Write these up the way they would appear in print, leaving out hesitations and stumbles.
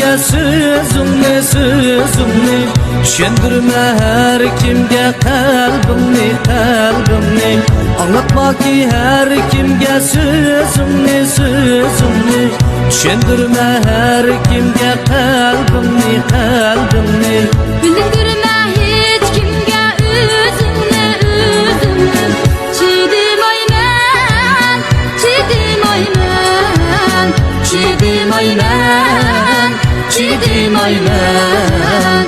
kimge sözümni sözümni Düşendirme her kimge kalbimni kalbimni Anlatma ki her kimge sözümni sözümni Düşendirme her kimge kalbimni kalbimni Bildirme hiç kimge üzümni üzümni Çiğdim aymen çiğdim aymen Çiğdim aymen çiğdim aymen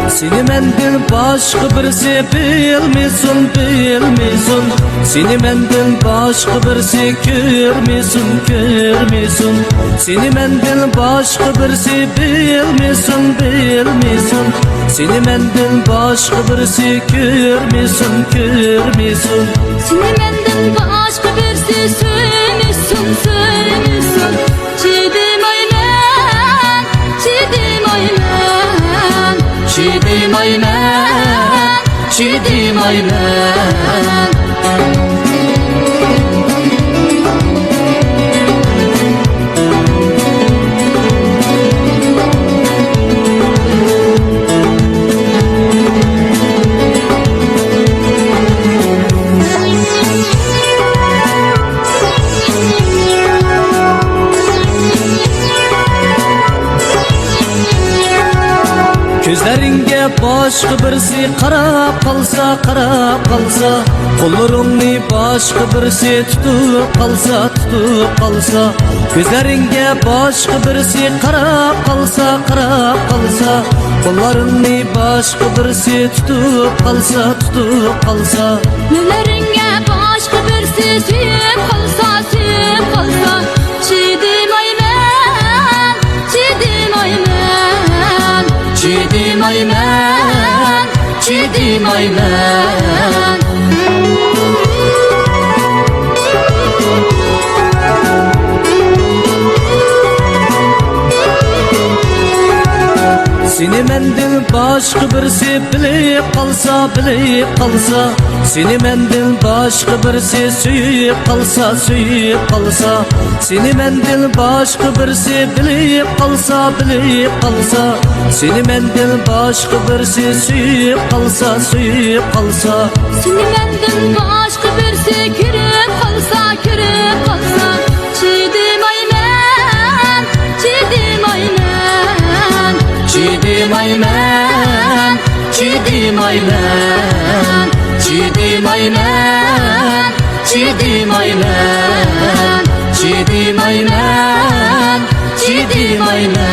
Seni mendil başka birisi bilmesin bilmesin Seni mendil başka birisi görmesin görmesin Seni mendil başka birisi bilmesin bilmesin Seni mendil başka birisi görmesin görmesin Seni mendil başka birisi söylemesin söylemesin Çiğdim aymen çiğdim aymen Çiğdim aymen çiğdim aymen Gözleringe başka birisi qarab qalsa Qo'llaringni başka birisi tutib qalsa Gözleringe başka birisi qarab qalsa Qo'llaringni başka birisi tutib qalsa Neleringe başka birisi suyib qalsa Çiğdim aymen çiğdim aymen Çiğdim aymen çiğdim aymen Seni mendil başka birisi bilip qalsa Seni mendil başka birisi suyib qalsa Seni mendil başka birisi bilip qalsa Seni mendil başka birisi suyib qalsa Seni mendil başka birisi kirib qalsa Çiğdim aymen çiğdim aymen Çiğdim aymen çiğdim aymen Çiğdim aymen çiğdim aymen Çiğdim aymen çiğdim aymen